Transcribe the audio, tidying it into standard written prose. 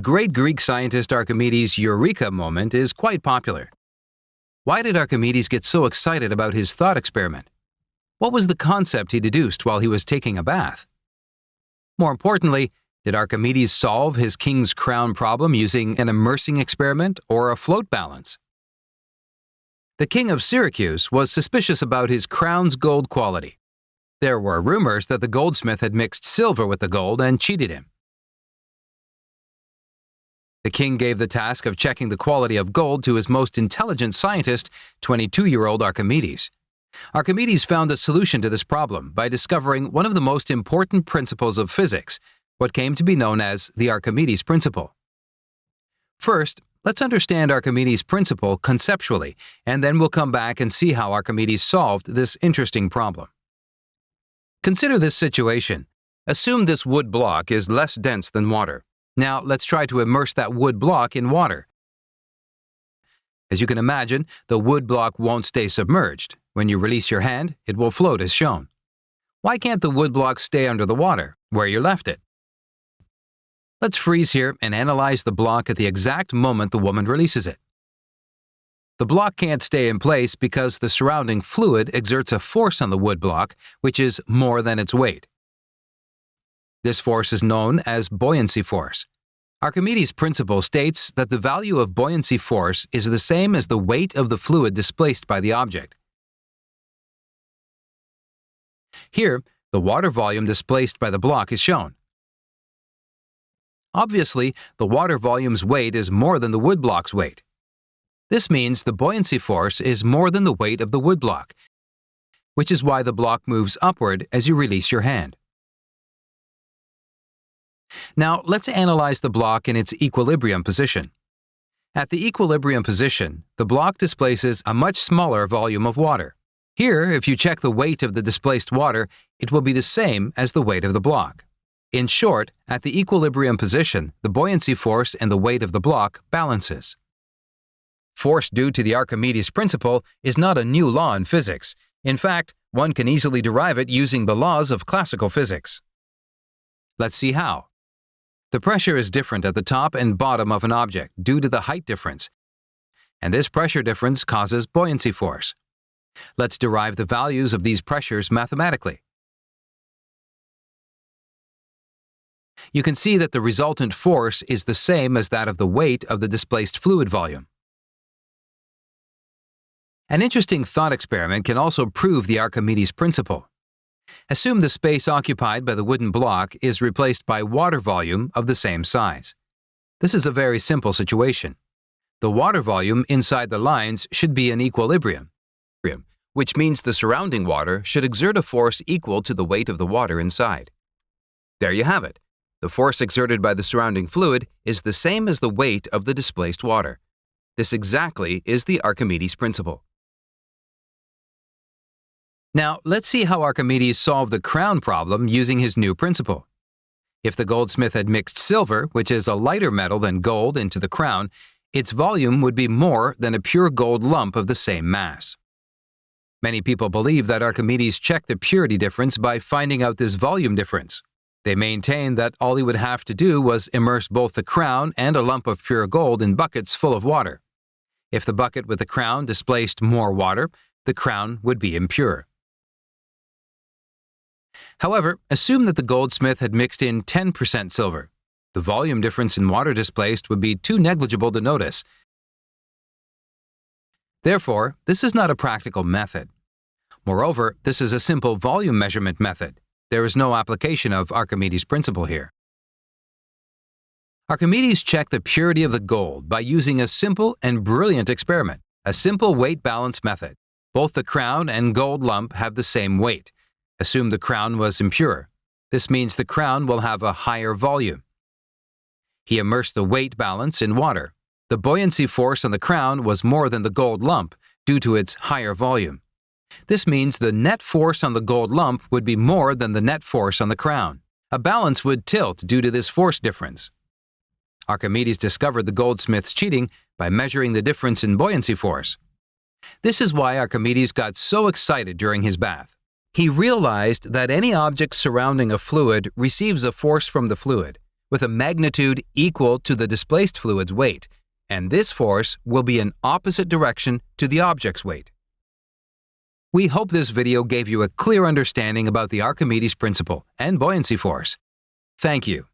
Great Greek scientist Archimedes' Eureka moment is quite popular. Why did Archimedes get so excited about his thought experiment? What was the concept he deduced while he was taking a bath? More importantly, did Archimedes solve his king's crown problem using an immersing experiment or a float balance? The king of Syracuse was suspicious about his crown's gold quality. There were rumors that the goldsmith had mixed silver with the gold and cheated him. The king gave the task of checking the quality of gold to his most intelligent scientist, 22-year-old Archimedes. Archimedes found a solution to this problem by discovering one of the most important principles of physics, what came to be known as the Archimedes principle. First, let's understand Archimedes' principle conceptually, and then we'll come back and see how Archimedes solved this interesting problem. Consider this situation. Assume this wood block is less dense than water. Now, let's try to immerse that wood block in water. As you can imagine, the wood block won't stay submerged. When you release your hand, it will float as shown. Why can't the wood block stay under the water, where you left it? Let's freeze here and analyze the block at the exact moment the woman releases it. The block can't stay in place because the surrounding fluid exerts a force on the wood block, which is more than its weight. This force is known as buoyancy force. Archimedes' principle states that the value of buoyancy force is the same as the weight of the fluid displaced by the object. Here, the water volume displaced by the block is shown. Obviously, the water volume's weight is more than the wood block's weight. This means the buoyancy force is more than the weight of the wood block, which is why the block moves upward as you release your hand. Now, let's analyze the block in its equilibrium position. At the equilibrium position, the block displaces a much smaller volume of water. Here, if you check the weight of the displaced water, it will be the same as the weight of the block. In short, at the equilibrium position, the buoyancy force and the weight of the block balances. Force due to the Archimedes principle is not a new law in physics. In fact, one can easily derive it using the laws of classical physics. Let's see how. The pressure is different at the top and bottom of an object due to the height difference, and this pressure difference causes buoyancy force. Let's derive the values of these pressures mathematically. You can see that the resultant force is the same as that of the weight of the displaced fluid volume. An interesting thought experiment can also prove the Archimedes principle. Assume the space occupied by the wooden block is replaced by water volume of the same size. This is a very simple situation. The water volume inside the lines should be in equilibrium, which means the surrounding water should exert a force equal to the weight of the water inside. There you have it. The force exerted by the surrounding fluid is the same as the weight of the displaced water. This exactly is the Archimedes principle. Now, let's see how Archimedes solved the crown problem using his new principle. If the goldsmith had mixed silver, which is a lighter metal than gold, into the crown, its volume would be more than a pure gold lump of the same mass. Many people believe that Archimedes checked the purity difference by finding out this volume difference. They maintain that all he would have to do was immerse both the crown and a lump of pure gold in buckets full of water. If the bucket with the crown displaced more water, the crown would be impure. However, assume that the goldsmith had mixed in 10% silver. The volume difference in water displaced would be too negligible to notice. Therefore, this is not a practical method. Moreover, this is a simple volume measurement method. There is no application of Archimedes' principle here. Archimedes checked the purity of the gold by using a simple and brilliant experiment, a simple weight balance method. Both the crown and gold lump have the same weight. Assume the crown was impure. This means the crown will have a higher volume. He immersed the weight balance in water. The buoyancy force on the crown was more than the gold lump due to its higher volume. This means the net force on the gold lump would be more than the net force on the crown. A balance would tilt due to this force difference. Archimedes discovered the goldsmith's cheating by measuring the difference in buoyancy force. This is why Archimedes got so excited during his bath. He realized that any object surrounding a fluid receives a force from the fluid, with a magnitude equal to the displaced fluid's weight, and this force will be in opposite direction to the object's weight. We hope this video gave you a clear understanding about the Archimedes principle and buoyancy force. Thank you.